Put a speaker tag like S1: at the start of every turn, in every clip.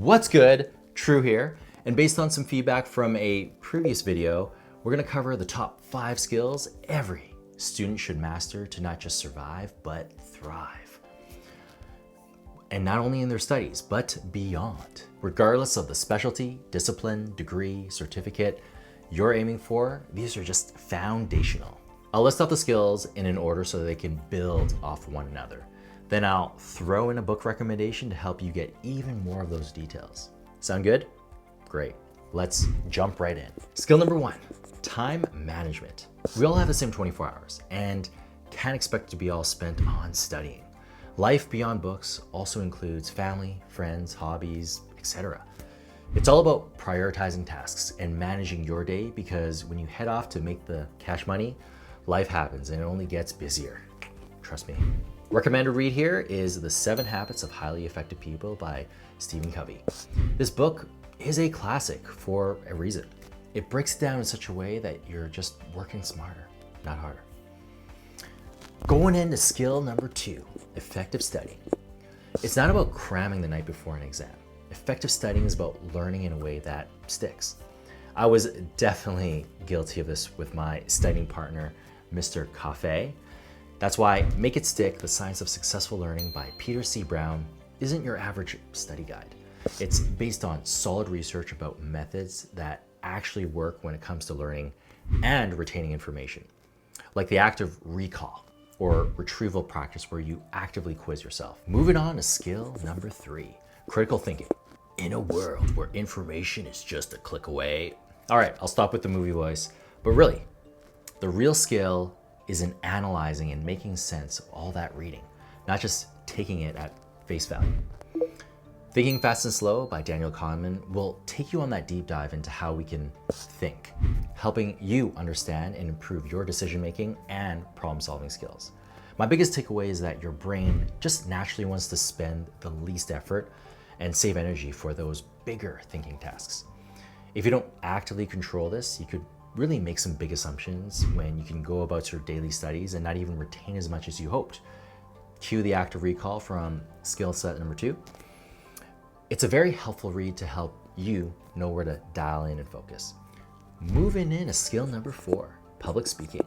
S1: What's good? True here. And based on some feedback from a previous video, we're gonna cover the top 5 skills every student should master to not just survive, but thrive. And not only in their studies, but beyond. Regardless of the specialty, discipline, degree, certificate you're aiming for, these are just foundational. I'll list out the skills in an order so that they can build off one another. Then I'll throw in a book recommendation to help you get even more of those details. Sound good? Great. Let's jump right in. Skill number 1, time management. We all have the same 24 hours and can't expect to be all spent on studying. Life beyond books also includes family, friends, hobbies, etc. It's all about prioritizing tasks and managing your day, because when you head off to make the cash money, life happens and it only gets busier. Trust me. Recommended read here is The 7 Habits of Highly Effective People by Covey. This book is a classic for a reason. It breaks it down in such a way that you're just working smarter, not harder. Going into skill number 2, effective studying. It's not about cramming the night before an exam. Effective studying is about learning in a way that sticks. I was definitely guilty of this with my studying partner, Mr. Covey. That's why Make It Stick, The Science of Successful Learning by Peter C. Brown isn't your average study guide. It's based on solid research about methods that actually work when it comes to learning and retaining information, like the active recall or retrieval practice where you actively quiz yourself. Moving on to skill number 3, critical thinking. In a world where information is just a click away. All right, I'll stop with the movie voice, but really, the real skill is in analyzing and making sense of all that reading, not just taking it at face value. Thinking Fast and Slow by Kahneman will take you on that deep dive into how we can think, helping you understand and improve your decision-making and problem-solving skills. My biggest takeaway is that your brain just naturally wants to spend the least effort and save energy for those bigger thinking tasks. If you don't actively control this, you could really make some big assumptions when you can go about your daily studies and not even retain as much as you hoped. Cue the active recall from skill set number 2. It's a very helpful read to help you know where to dial in and focus. Moving in to skill number 4, public speaking.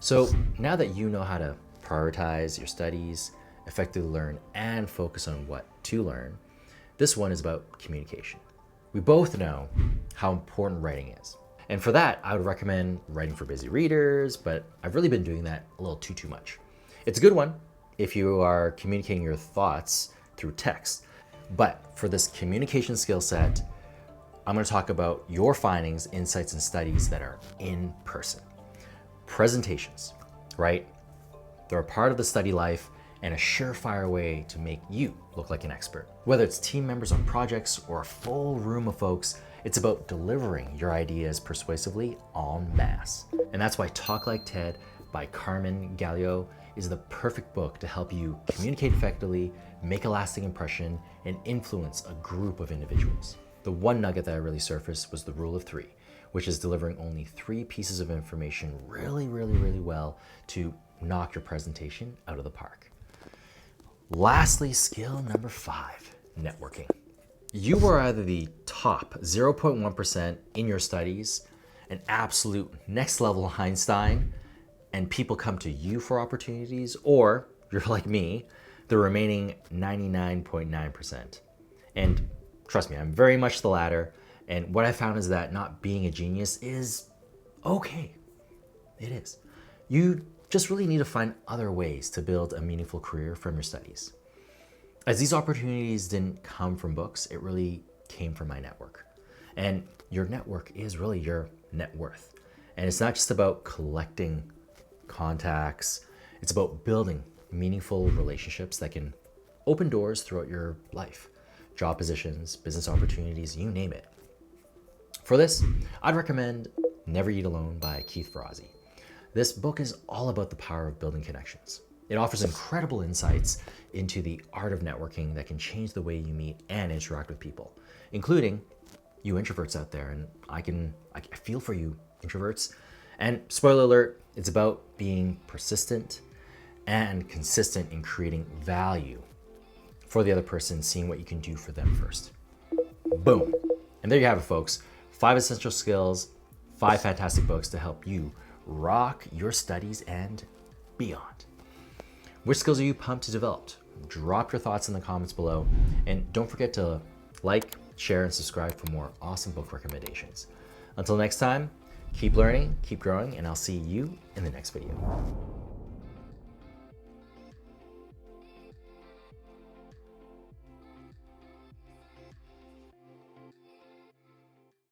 S1: So now that you know how to prioritize your studies, effectively learn, and focus on what to learn, this one is about communication. We both know how important writing is. And for that, I would recommend writing for busy readers, but I've really been doing that a little too much. It's a good one if you are communicating your thoughts through text. But for this communication skill set, I'm going to talk about your findings, insights, and studies that are in person. Presentations, right? They're a part of the study life and a surefire way to make you look like an expert. Whether it's team members on projects or a full room of folks, it's about delivering your ideas persuasively en masse. And that's why Talk Like TED by Carmine Gallo is the perfect book to help you communicate effectively, make a lasting impression, and influence a group of individuals. The one nugget that really surfaced was the rule of 3, which is delivering only 3 pieces of information really well to knock your presentation out of the park. Lastly, skill number 5, networking. You are either the top 0.1% in your studies, an absolute next level Einstein, and people come to you for opportunities, or you're like me, the remaining 99.9%. And trust me, I'm very much the latter. And what I found is that not being a genius is okay. It is. You just really need to find other ways to build a meaningful career from your studies. As these opportunities didn't come from books, it really came from my network. And your network is really your net worth. And it's not just about collecting contacts, it's about building meaningful relationships that can open doors throughout your life. Job positions, business opportunities, you name it. For this, I'd recommend Never Eat Alone by Keith Ferrazzi. This book is all about the power of building connections. It offers incredible insights into the art of networking that can change the way you meet and interact with people, including you introverts out there. And I feel for you introverts. And spoiler alert, it's about being persistent and consistent in creating value for the other person, seeing what you can do for them first. Boom. And there you have it, folks. 5 essential skills, 5 fantastic books to help you rock your studies and beyond. Which skills are you pumped to develop? Drop your thoughts in the comments below. And don't forget to like, share, and subscribe for more awesome book recommendations. Until next time, keep learning, keep growing, and I'll see you in the next video.